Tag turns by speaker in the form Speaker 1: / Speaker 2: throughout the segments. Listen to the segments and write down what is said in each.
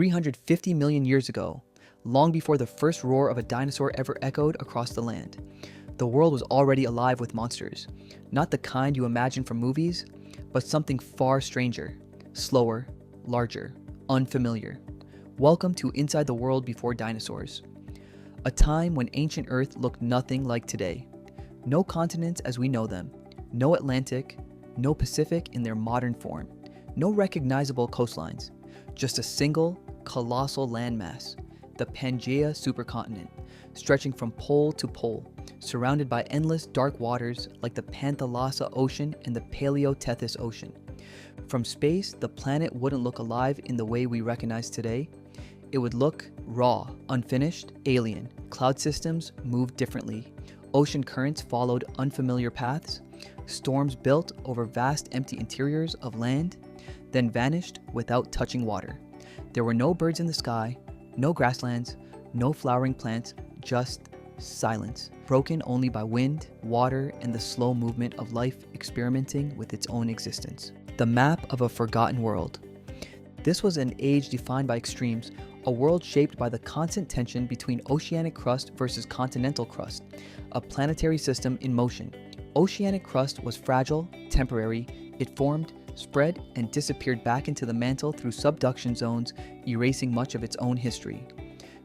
Speaker 1: 350 million years ago, long before the first roar of a dinosaur ever echoed across the land. The world was already alive with monsters, not the kind you imagine from movies, but something far stranger, slower, larger, unfamiliar. Welcome to Inside the World Before Dinosaurs, a time when ancient Earth looked nothing like today. No continents as we know them, no Atlantic, no Pacific in their modern form, no recognizable coastlines, just a single, colossal landmass, the Pangaea supercontinent, stretching from pole to pole, surrounded by endless dark waters like the Panthalassa Ocean and the Paleotethys Ocean. From space, the planet wouldn't look alive in the way we recognize today. It would look raw, unfinished, alien. Cloud systems moved differently. Ocean currents followed unfamiliar paths. Storms built over vast empty interiors of land, then vanished without touching water. There were no birds in the sky, no grasslands, no flowering plants, just silence, broken only by wind, water, and the slow movement of life experimenting with its own existence. The map of a forgotten world. This was an age defined by extremes, a world shaped by the constant tension between oceanic crust versus continental crust, a planetary system in motion. Oceanic crust was fragile, temporary. It formed, spread, and disappeared back into the mantle through subduction zones, erasing much of its own history.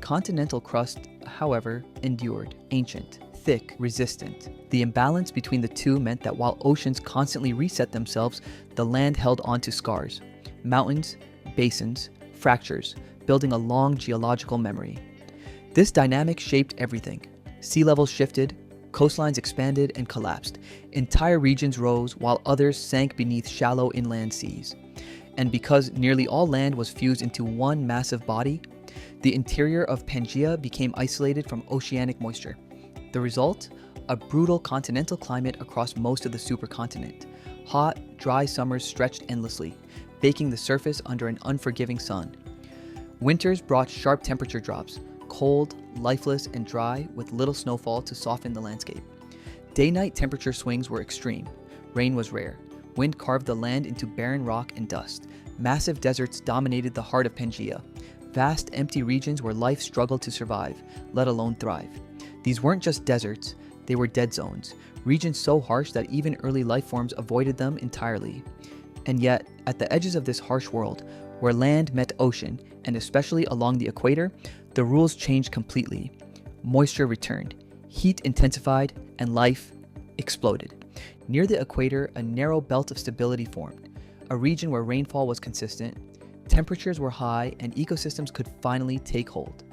Speaker 1: Continental crust, however, endured, ancient, thick, resistant. The imbalance between the two meant that while oceans constantly reset themselves, the land held onto scars, mountains, basins, fractures, building a long geological memory. This dynamic shaped everything. Sea levels shifted, coastlines expanded and collapsed. Entire regions rose while others sank beneath shallow inland seas. And because nearly all land was fused into one massive body, the interior of Pangaea became isolated from oceanic moisture. The result? A brutal continental climate across most of the supercontinent. Hot, dry summers stretched endlessly, baking the surface under an unforgiving sun. Winters brought sharp temperature drops, cold, lifeless, and dry, with little snowfall to soften the landscape. Day-night temperature swings were extreme. Rain was rare. Wind carved the land into barren rock and dust. Massive deserts dominated the heart of Pangaea. Vast, empty regions where life struggled to survive, let alone thrive. These weren't just deserts, they were dead zones, regions so harsh that even early life forms avoided them entirely. And yet, at the edges of this harsh world, where land met ocean, and especially along the equator, the rules changed completely. Moisture returned, heat intensified, and life exploded. Near the equator, a narrow belt of stability formed, a region where rainfall was consistent, temperatures were high, and ecosystems could finally take hold.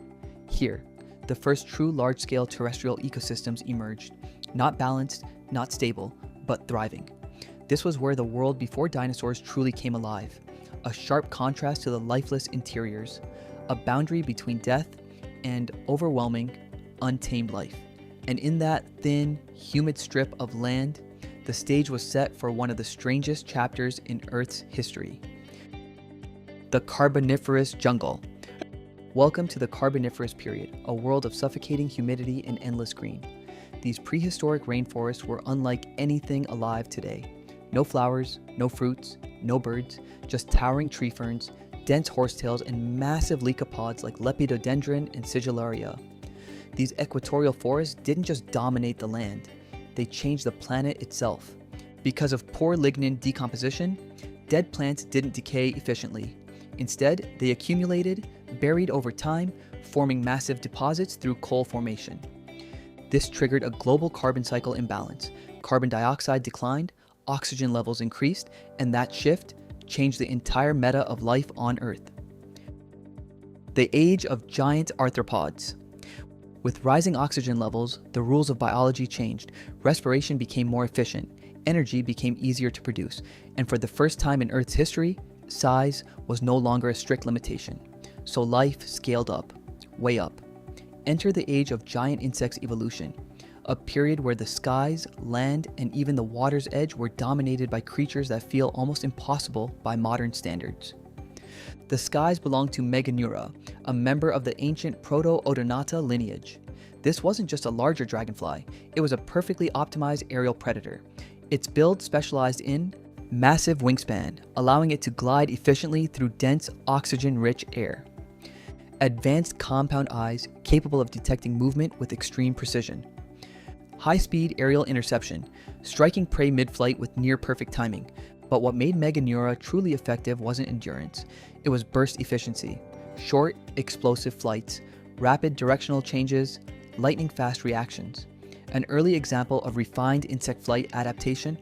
Speaker 1: Here, the first true large-scale terrestrial ecosystems emerged, not balanced, not stable, but thriving. This was where the world before dinosaurs truly came alive, a sharp contrast to the lifeless interiors, a boundary between death and overwhelming, untamed life. And in that thin, humid strip of land, the stage was set for one of the strangest chapters in Earth's history. The Carboniferous Jungle. Welcome to the Carboniferous period, a world of suffocating humidity and endless green. These prehistoric rainforests were unlike anything alive today. No flowers, no fruits, no birds, just towering tree ferns, dense horsetails, and massive lycopods like Lepidodendron and Sigillaria. These equatorial forests didn't just dominate the land, they changed the planet itself. Because of poor lignin decomposition, dead plants didn't decay efficiently. Instead, they accumulated, buried over time, forming massive deposits through coal formation. This triggered a global carbon cycle imbalance. Carbon dioxide declined, oxygen levels increased, and that shift changed the entire meta of life on Earth. The age of giant arthropods. With rising oxygen levels, the rules of biology changed. Respiration became more efficient, energy became easier to produce, and for the first time in Earth's history, size was no longer a strict limitation. So life scaled up, way up. Enter the age of giant insects evolution, a period where the skies, land, and even the water's edge were dominated by creatures that feel almost impossible by modern standards. The skies belonged to Meganeura, a member of the ancient Proto-Odonata lineage. This wasn't just a larger dragonfly, it was a perfectly optimized aerial predator. Its build specialized in massive wingspan, allowing it to glide efficiently through dense, oxygen-rich air. advanced compound eyes capable of detecting movement with extreme precision, high-speed aerial interception, striking prey mid-flight with near-perfect timing. But what made Meganeura truly effective wasn't endurance, it was burst efficiency. Short, explosive flights, rapid directional changes, lightning-fast reactions. An early example of refined insect flight adaptation,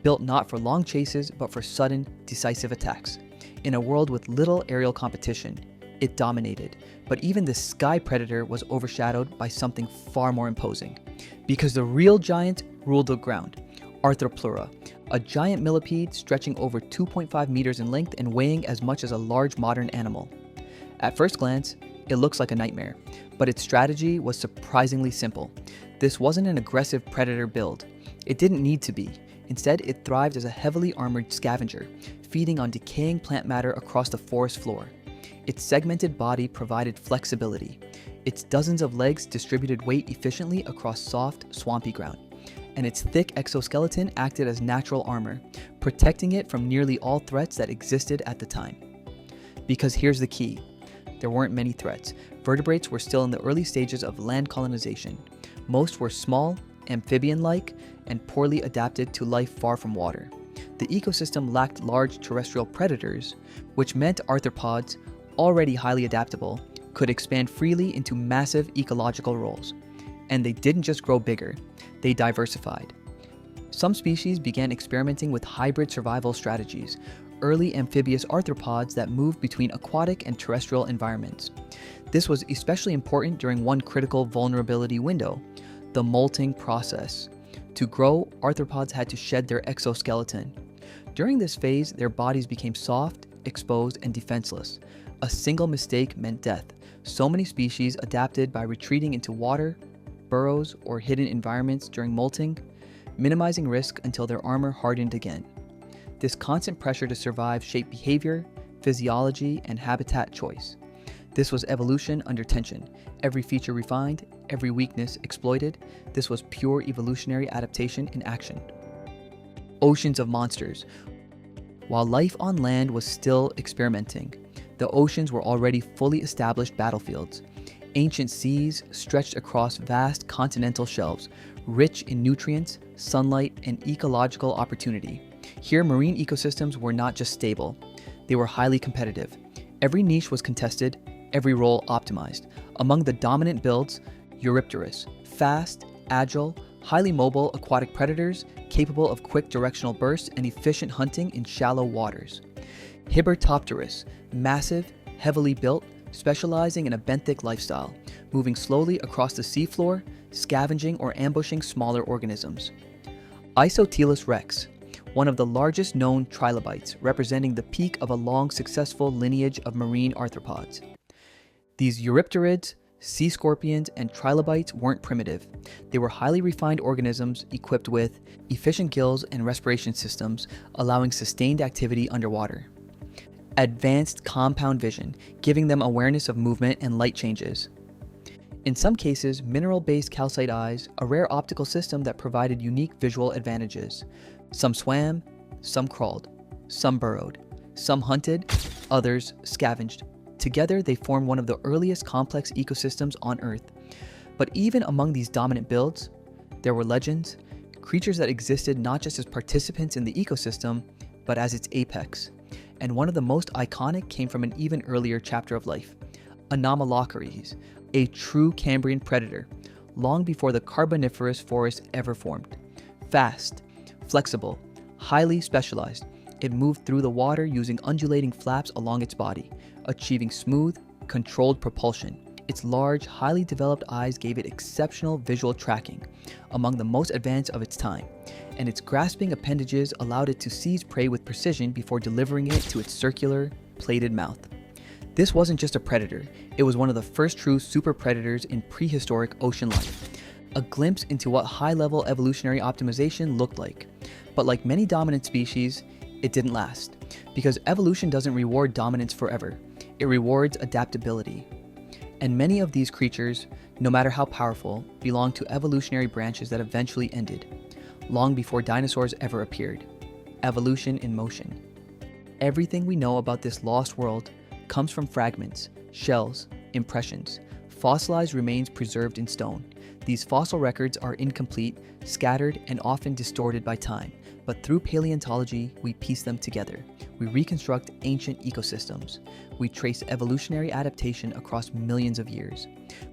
Speaker 1: built not for long chases but for sudden, decisive attacks. In a world with little aerial competition, it dominated, but even the sky predator was overshadowed by something far more imposing. Because the real giant ruled the ground, Arthroplura, a giant millipede stretching over 2.5 meters in length and weighing as much as a large modern animal. At first glance, it looks like a nightmare, but its strategy was surprisingly simple. This wasn't an aggressive predator build. It didn't need to be. Instead, it thrived as a heavily armored scavenger, feeding on decaying plant matter across the forest floor. Its segmented body provided flexibility. Its dozens of legs distributed weight efficiently across soft, swampy ground. And its thick exoskeleton acted as natural armor, protecting it from nearly all threats that existed at the time. Because here's the key. There weren't many threats. Vertebrates were still in the early stages of land colonization. Most were small, amphibian-like, and poorly adapted to life far from water. The ecosystem lacked large terrestrial predators, which meant arthropods, already highly adaptable, could expand freely into massive ecological roles. And they didn't just grow bigger, they diversified. Some species began experimenting with hybrid survival strategies, early amphibious arthropods that moved between aquatic and terrestrial environments. This was especially important during one critical vulnerability window, the molting process. To grow, arthropods had to shed their exoskeleton. During this phase, their bodies became soft, exposed, and defenseless. A single mistake meant death. So many species adapted by retreating into water, burrows, or hidden environments during molting, minimizing risk until their armor hardened again. This constant pressure to survive shaped behavior, physiology, and habitat choice. This was evolution under tension. Every feature refined, every weakness exploited. This was pure evolutionary adaptation in action. Oceans of monsters. While life on land was still experimenting, the oceans were already fully established battlefields. Ancient seas stretched across vast continental shelves, rich in nutrients, sunlight, and ecological opportunity. Here, marine ecosystems were not just stable, they were highly competitive. Every niche was contested, every role optimized. Among the dominant builds, Eurypterus, fast, agile, highly mobile aquatic predators capable of quick directional bursts and efficient hunting in shallow waters. Hibbertopterus, massive, heavily built, specializing in a benthic lifestyle, moving slowly across the seafloor, scavenging or ambushing smaller organisms. Isotylus rex, one of the largest known trilobites, representing the peak of a long, successful lineage of marine arthropods. These eurypterids, sea scorpions, and trilobites weren't primitive. They were highly refined organisms equipped with efficient gills and respiration systems, allowing sustained activity underwater. Advanced compound vision, giving them awareness of movement and light changes. In some cases, mineral-based calcite eyes, a rare optical system that provided unique visual advantages. Some swam, some crawled, some burrowed, some hunted, others scavenged. Together, they form one of the earliest complex ecosystems on Earth. But even among these dominant builds, there were legends, creatures that existed not just as participants in the ecosystem, but as its apex. And one of the most iconic came from an even earlier chapter of life, Anomalocaris, a true Cambrian predator, long before the carboniferous forest ever formed. Fast, flexible, highly specialized, it moved through the water using undulating flaps along its body, achieving smooth, controlled propulsion. Its large, highly developed eyes gave it exceptional visual tracking, among the most advanced of its time, and its grasping appendages allowed it to seize prey with precision before delivering it to its circular, plated mouth. This wasn't just a predator, it was one of the first true super predators in prehistoric ocean life, a glimpse into what high-level evolutionary optimization looked like. But like many dominant species, it didn't last, because evolution doesn't reward dominance forever, it rewards adaptability. And many of these creatures, no matter how powerful, belong to evolutionary branches that eventually ended, long before dinosaurs ever appeared. Evolution in motion. Everything we know about this lost world comes from fragments, shells, Impressions. Fossilized remains preserved in stone. These fossil records are incomplete, scattered, and often distorted by time, but through paleontology, we piece them together. We reconstruct ancient ecosystems. We trace evolutionary adaptation across millions of years.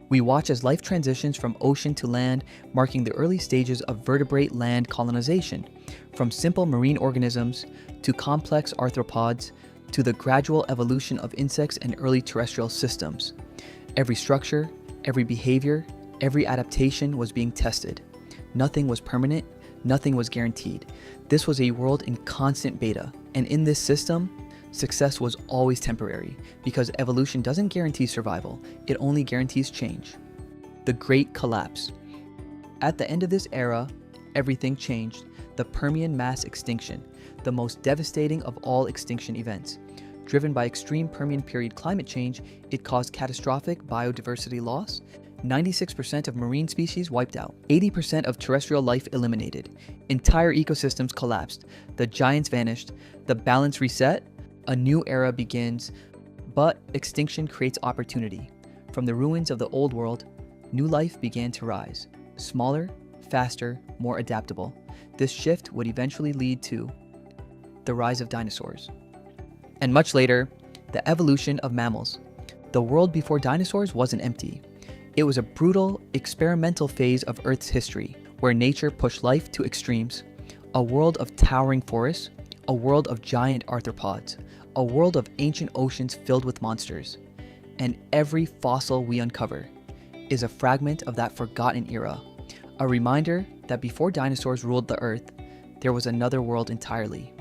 Speaker 1: We watch as life transitions from ocean to land, marking the early stages of vertebrate land colonization, from simple marine organisms to complex arthropods to the gradual evolution of insects and early terrestrial systems. Every structure, every behavior, every adaptation was being tested. Nothing was permanent, nothing was guaranteed. This was a world in constant beta, and in this system, success was always temporary, because evolution doesn't guarantee survival, it only guarantees change. The Great Collapse. At the end of this era, everything changed. The Permian mass extinction, the most devastating of all extinction events. Driven by extreme Permian period climate change, it caused catastrophic biodiversity loss, 96% of marine species wiped out, 80% of terrestrial life eliminated, entire ecosystems collapsed, the giants vanished, the balance reset, a new era begins, but extinction creates opportunity. From the ruins of the old world, new life began to rise, smaller, faster, more adaptable. This shift would eventually lead to the rise of dinosaurs. And much later, the evolution of mammals. The world before dinosaurs wasn't empty. It was a brutal, experimental phase of Earth's history, where nature pushed life to extremes. A world of towering forests, a world of giant arthropods, a world of ancient oceans filled with monsters. And every fossil we uncover is a fragment of that forgotten era, a reminder that before dinosaurs ruled the Earth, there was another world entirely.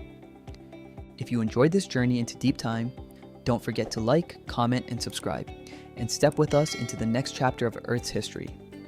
Speaker 1: If you enjoyed this journey into deep time, don't forget to like, comment, and subscribe, and step with us into the next chapter of Earth's history.